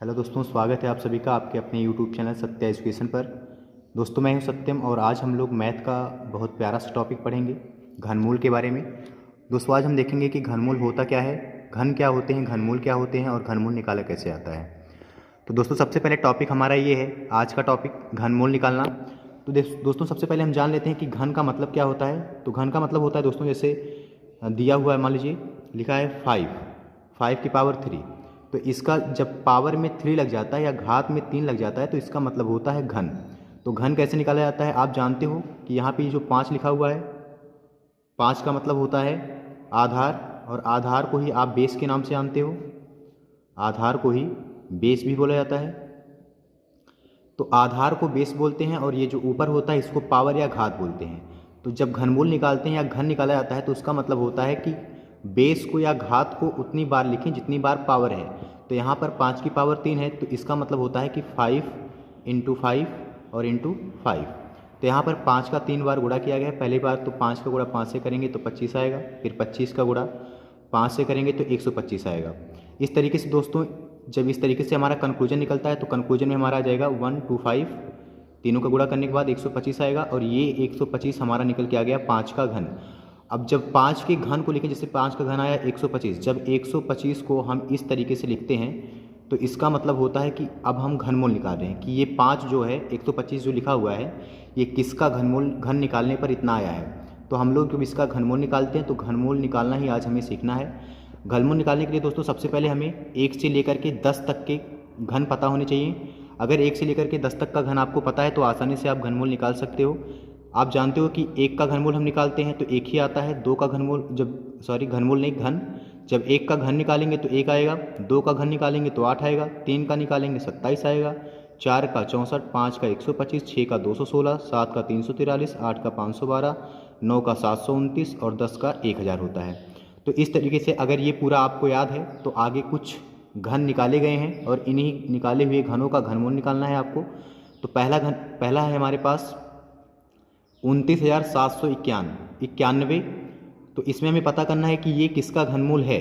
Hello दोस्तों, स्वागत है आप सभी का आपके अपने यूट्यूब चैनल सत्या एजुकेशन पर। दोस्तों, मैं हूं सत्यम और आज हम लोग मैथ का बहुत प्यारा सा टॉपिक पढ़ेंगे, घनमूल के बारे में। दोस्तों, आज हम देखेंगे कि घनमूल होता क्या है, घन क्या होते हैं, घनमूल क्या होते हैं और घनमूल निकाला कैसे आता है। तो दोस्तों, सबसे पहले टॉपिक हमारा ये है, आज का टॉपिक घनमूल निकालना। तो दोस्तों, सबसे पहले हम जान लेते हैं कि घन का मतलब क्या होता है। तो घन का मतलब होता है दोस्तों, जैसे दिया हुआ है, मान लीजिए लिखा है 5 की पावर 3। तो इसका जब पावर में 3 लग जाता है या घात में 3 लग जाता है तो इसका मतलब होता है घन। तो घन कैसे निकाला जाता है, आप जानते हो कि यहाँ पे जो 5 लिखा हुआ है, 5 का मतलब होता है आधार, और आधार को ही आप बेस के नाम से जानते हो, आधार को ही बेस भी बोला जाता है। तो आधार को बेस बोलते हैं और ये जो ऊपर होता है इसको पावर या घात बोलते हैं। तो जब घनमूल निकालते हैं या घन निकाला जाता है तो उसका मतलब होता है कि बेस को या घात को उतनी बार लिखें जितनी बार पावर है। तो यहाँ पर 5 की पावर 3 है तो इसका मतलब होता है कि 5 × 5 और × 5। तो यहाँ पर 5 का 3 बार गुणा किया गया है। पहली बार तो 5 का गुणा 5 से करेंगे तो 25 आएगा, फिर 25 का गुणा 5 से करेंगे तो 125 आएगा। इस तरीके से दोस्तों, जब इस तरीके से हमारा कंक्लूजन निकलता है तो कंक्लूजन में हमारा आ जाएगा 1 2 5, तीनों का गुणा करने के बाद 125 आएगा और ये 125 हमारा निकल के आ गया 5 का घन। अब जब 5 के घन को लिखें, जैसे 5 का घन आया 125, जब 125 को हम इस तरीके से लिखते हैं तो इसका मतलब होता है कि अब हम घनमूल निकाल रहे हैं कि ये 5 जो है, 125 जो लिखा हुआ है, ये किसका घनमूल, घन निकालने पर इतना आया है। तो हम लोग जब इसका घनमूल निकालते हैं तो घनमूल निकालना ही आज हमें सीखना है। घनमूल निकालने के लिए दोस्तों सबसे पहले हमें 1 से लेकर के 10 तक के घन पता होने चाहिए। अगर 1 से लेकर के 10 तक का घन आपको पता है तो आसानी से आप घनमूल निकाल सकते हो। आप जानते हो कि 1 का घनमूल हम निकालते हैं तो 1 ही आता है। 2 का घनमूल, घनमूल नहीं, घन, जब 1 का घन निकालेंगे तो 1 आएगा, 2 का घन निकालेंगे तो 8 आएगा, 3 का निकालेंगे 27 आएगा, 4 का 64, 5 का 125, 6 का 216, 7 का 343, 8 का 512, 9 का 729 और 10 का 1000 होता है। तो इस तरीके से अगर ये पूरा आपको याद है तो आगे कुछ घन निकाले गए हैं और इन्हीं निकाले हुए घनों का घनमूल निकालना है आपको। तो पहला है हमारे पास 29,791। तो इसमें हमें पता करना है कि ये किसका घनमूल है।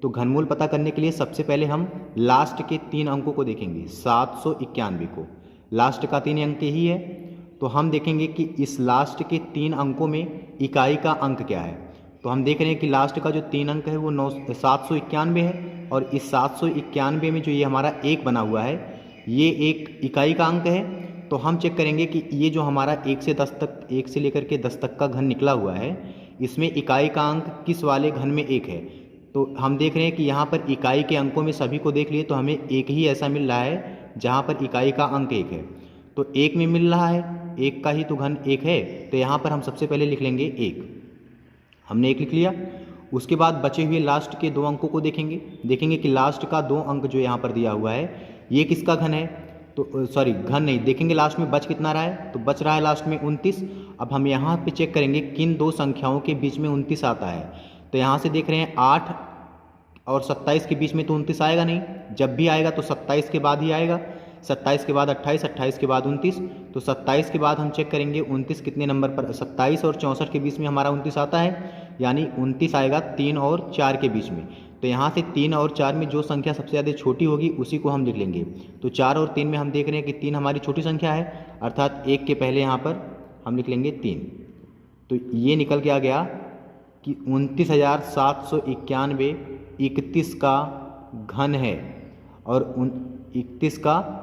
तो घनमूल पता करने के लिए सबसे पहले हम लास्ट के 3 अंकों को देखेंगे, 791 को। लास्ट का 3 अंक ही है तो हम देखेंगे कि इस लास्ट के 3 अंकों में इकाई का अंक क्या है। तो हम देख रहे हैं कि लास्ट का जो 3 अंक है वो 791 है और इस 791 में जो ये हमारा 1 बना हुआ है ये एक इकाई का अंक है। तो हम चेक करेंगे कि ये जो हमारा 1 से 10 तक, 1 से लेकर के 10 तक का घन निकला हुआ है, इसमें इकाई का अंक किस वाले घन में 1 है। तो हम देख रहे हैं कि यहाँ पर इकाई के अंकों में सभी को देख लिए तो हमें एक ही ऐसा मिल रहा है जहाँ पर इकाई का अंक 1 है। तो 1 में मिल रहा है, 1 का ही तो घन 1 है। तो यहाँ पर हम सबसे पहले लिख लेंगे 1। हमने 1 लिख लिया। उसके बाद बचे हुए लास्ट के 2 अंकों को देखेंगे कि लास्ट का 2 अंक जो यहाँ पर दिया हुआ है ये किसका घन है। तो घन नहीं, देखेंगे लास्ट में बच कितना रहा है। तो बच रहा है लास्ट में 29। अब हम यहाँ पे चेक करेंगे किन 2 संख्याओं के बीच में 29 आता है। तो यहाँ से देख रहे हैं 8 और 27 के बीच में तो 29 आएगा नहीं, जब भी आएगा तो 27 के बाद ही आएगा। 27 के बाद 28, 28 के बाद 29। तो 27 के बाद हम चेक करेंगे 29 कितने नंबर पर, 27 और 64 के बीच में हमारा 29 आता है, यानी 29 आएगा 3 और 4 के बीच में। तो यहाँ से 3 और 4 में जो संख्या सबसे ज़्यादा छोटी होगी उसी को हम लिख लेंगे। तो 4 और 3 में हम देख रहे हैं कि 3 हमारी छोटी संख्या है, अर्थात 1 के पहले यहाँ पर हम लिख लेंगे 3। तो ये निकल के आ गया कि 29,791 31 का घन है और 31 का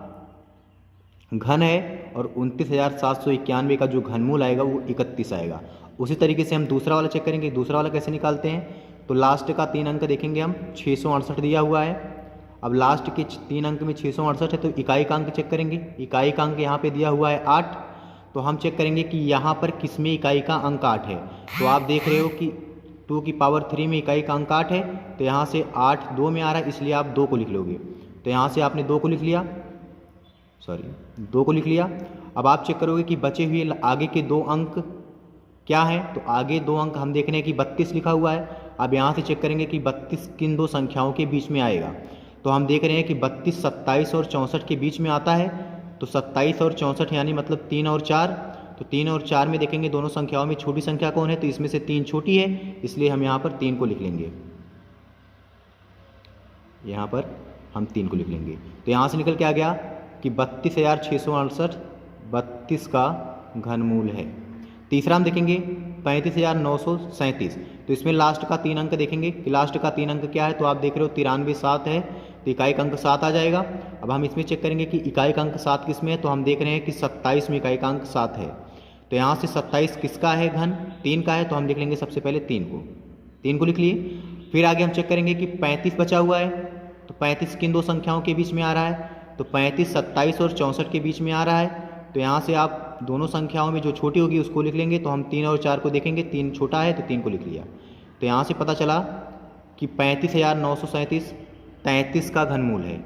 घन है और 29,791 का जो घनमूल आएगा वो 31 आएगा। उसी तरीके से हम दूसरा वाला चेक करेंगे। दूसरा वाला कैसे निकालते हैं, तो लास्ट का 3 अंक देखेंगे हम, 668 दिया हुआ है। अब लास्ट के 3 अंक में 668 है तो इकाई का अंक चेक करेंगे। इकाई का अंक यहाँ पे दिया हुआ है 8। तो हम चेक करेंगे कि यहाँ पर किस में इकाई का अंक 8 है। तो आप देख रहे हो कि 2 की पावर 3 में इकाई का अंक 8 है। तो यहाँ से 8 2 में आ रहा है, इसलिए आप 2 को लिख लोगे। तो यहाँ से आपने 2 को लिख लिया, 2 को लिख लिया। अब आप चेक करोगे कि बचे हुए आगे के 2 अंक क्या हैं। तो आगे 2 अंक हम देख रहे हैं कि 32 लिखा हुआ है। अब यहाँ से चेक करेंगे कि 32 किन 2 संख्याओं के बीच में आएगा। तो हम देख रहे हैं कि 32 27 और 64 के बीच में आता है। तो 27 और 64 यानी मतलब 3 और 4। तो 3 और 4 में देखेंगे दोनों संख्याओं में छोटी संख्या कौन है, तो इसमें से 3 छोटी है, इसलिए हम यहाँ पर 3 को लिख लेंगे। यहाँ पर हम 3 को लिख लेंगे। तो यहाँ से निकल के आ गया कि 32,668 32 का घनमूल है। तीसरा हम देखेंगे 35,937। तो इसमें लास्ट का 3 अंक देखेंगे कि लास्ट का 3 अंक क्या है। तो आप देख रहे हो 93 7 है, तो इकाई अंक 7 आ जाएगा। अब हम इसमें चेक करेंगे कि इकाई अंक 7 किस में है। तो हम देख रहे हैं कि 27 में इकाई अंक 7 है। तो यहाँ से 27 किसका है घन, 3 का है। तो हम लिख लेंगे सबसे पहले 3 को लिख लिए। फिर आगे हम चेक करेंगे कि 35 बचा हुआ है। तो 35 किन दो संख्याओं के बीच में आ रहा है। तो 35 27 और 64 के बीच में आ रहा है। तो यहाँ से आप दोनों संख्याओं में जो छोटी होगी उसको लिख लेंगे। तो हम 3 और 4 को देखेंगे, 3 छोटा है तो 3 को लिख लिया। तो यहाँ से पता चला कि 35,937 33 का घनमूल है।